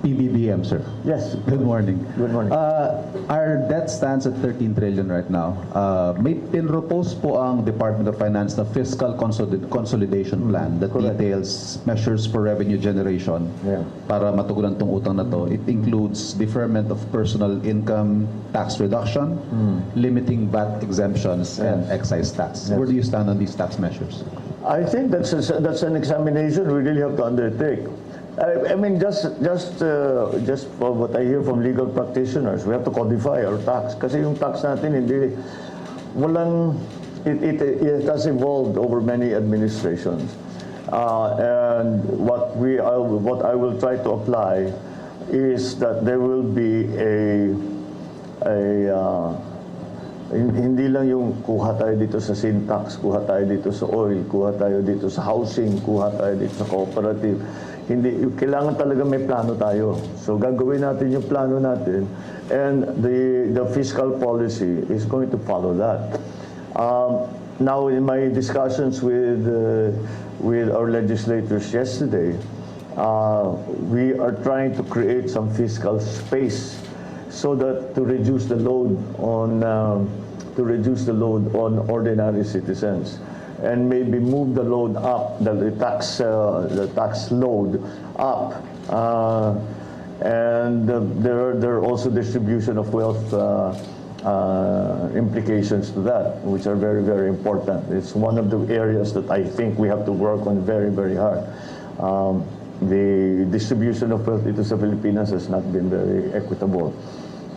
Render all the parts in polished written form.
PBBM, sir. Yes. Good morning. Good morning. Our debt stands at 13 trillion right now. May pinropose po ang Department of Finance na fiscal consolidation plan that Correct. details measures for revenue generation para matugunan tong utang na to. It includes deferment of personal income tax reduction, limiting VAT exemptions, and excise tax. Where do you stand on these tax measures? I think that's an examination we really have to undertake. I mean, just for what I hear from legal practitioners, we have to codify our tax. Kasi yung tax natin, it has evolved over many administrations. And what I will try to apply is that there will be hindi lang yung kuha tayo dito sa sin tax, kuha tayo dito sa oil, kuha tayo dito sa housing, kuha tayo dito sa cooperative. Hindi, kailangan talaga may plano tayo. So gagawin natin yung plano natin, and the fiscal policy is going to follow that. Now, in my discussions with our legislators yesterday, we are trying to create some fiscal space so that to reduce the load on ordinary citizens, and maybe move the load up, the tax load up, and there are also distribution of wealth implications to that, which are very, very important. It's one of the areas that I think we have to work on very, very hard. The distribution of wealth dito sa Pilipinas has not been very equitable.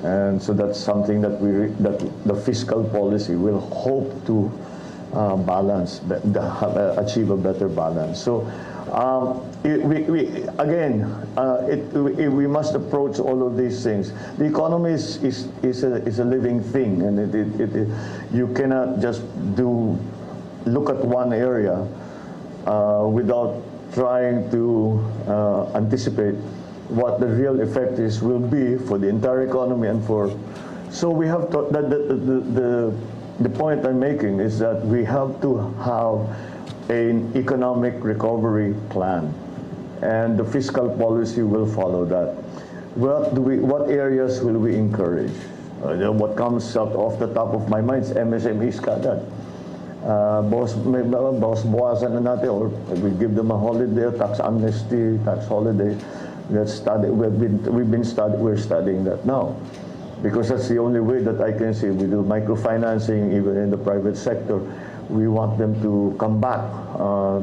And so that's something that that the fiscal policy will hope to balance, achieve a better balance. So we must approach all of these things. The economy is a living thing, and you cannot just look at one area without trying to anticipate what the real effect will be for the entire economy and for. So we have to, the point I'm making is that we have to have an economic recovery plan, and the fiscal policy will follow that. What areas will we encourage? What comes out off the top of my mind is MSMEs kagad. Bawasan na natin, or we give them a holiday, tax amnesty, tax holiday. We're studying that now, because that's the only way that I can see. We do microfinancing even in the private sector. We want them to come back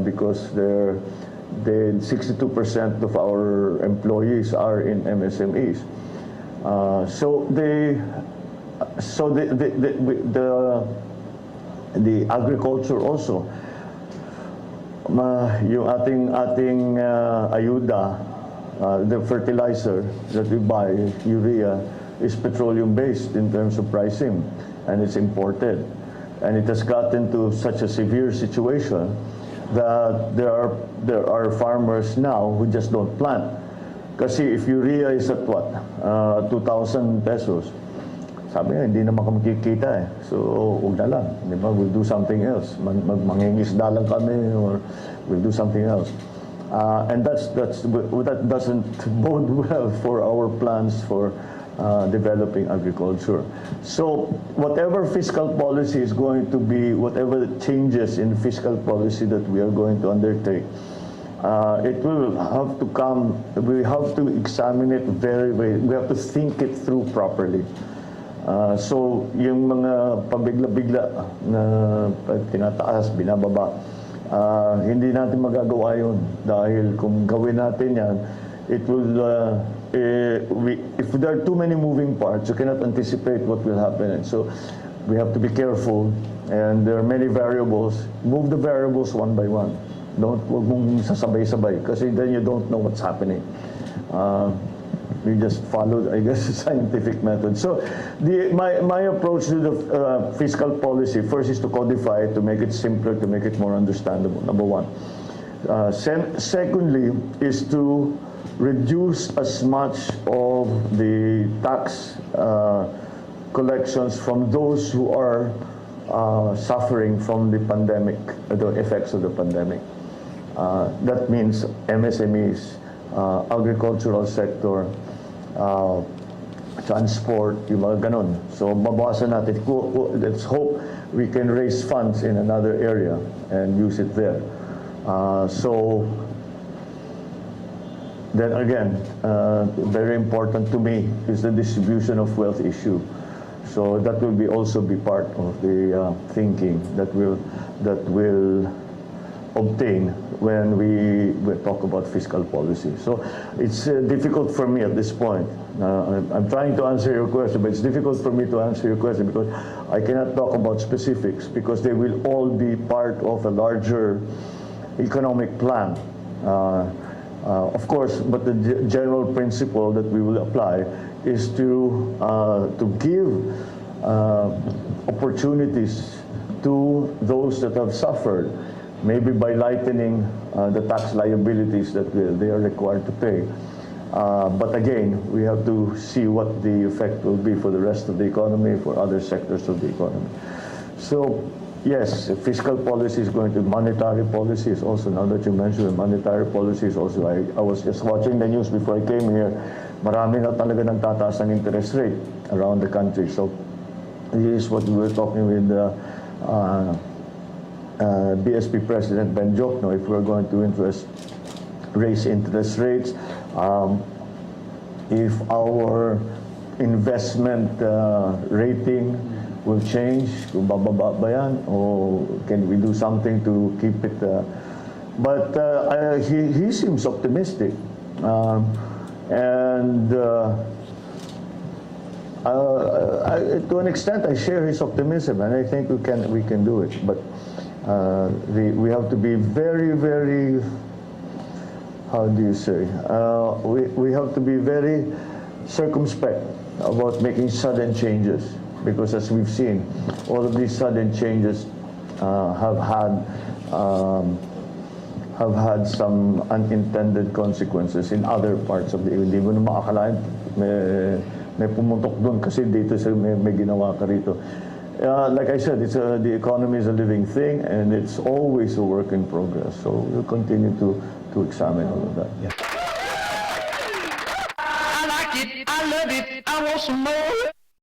because 62% of our employees are in MSMEs. The agriculture also, yung ating ayuda. The fertilizer that we buy, urea, is petroleum-based in terms of pricing, and it's imported. And it has gotten to such a severe situation that there are farmers now who just don't plant. Kasi if urea is at what? 2,000 pesos. Sabi nga, hindi naman kami kikita eh. So, huwag na lang. Di ba? We'll do something else. Mangingisda lang kami, or we'll do something else. And that doesn't bode well for our plans for developing agriculture. So whatever fiscal policy is going to be, whatever changes in fiscal policy that we are going to undertake, it will have to come, we have to examine it we have to think it through properly. So yung mga pabigla-bigla na tinataas, binababa, hindi natin magagawa yun, dahil kung gawin natin yan, it will, if there are too many moving parts, you cannot anticipate what will happen. And so we have to be careful, and there are many variables. Move the variables one by one. Huwag mong sasabay-sabay, kasi then you don't know what's happening. We just followed, I guess, the scientific method. So my approach to the fiscal policy, first, is to codify it, to make it simpler, to make it more understandable, number one. Secondly, is to reduce as much of the tax collections from those who are suffering from the pandemic, the effects of the pandemic. That means MSMEs, agricultural sector, transport, yung mga ganun. So, mabawasan natin. Let's hope we can raise funds in another area and use it there. So, then again, very important to me is the distribution of wealth issue. So that will also be part of the thinking that will obtain when we talk about fiscal policy. So it's difficult for me at this point. I'm trying to answer your question, but it's difficult for me to answer your question because I cannot talk about specifics because they will all be part of a larger economic plan. Of course, but the general principle that we will apply is to give opportunities to those that have suffered, maybe by lightening the tax liabilities that they are required to pay. But again, we have to see what the effect will be for the rest of the economy, for other sectors of the economy. So, yes, fiscal policy is going to, monetary policy is also, now that you mentioned monetary policy is also, I was just watching the news before I came here, marami na talaga nang tataas ng interest rate around the country. So, this is what we were talking with BSP President Ben Jokno, if we're going to raise interest rates, if our investment rating will change, kung bababa ba yan, or can we do something to keep it? But he seems optimistic, and to an extent, I share his optimism, and I think we can do it. But we have to be very, very, how do you say? We have to be very circumspect about making sudden changes, because as we've seen, all of these sudden changes have had some unintended consequences in other parts of the EU. Hindi mo na maakalain, may pumuntok doon kasi dito may ginawa ka rito. Like I said, the economy is a living thing, and it's always a work in progress. So we'll continue to examine all of that. I like it, I love it, I want some more.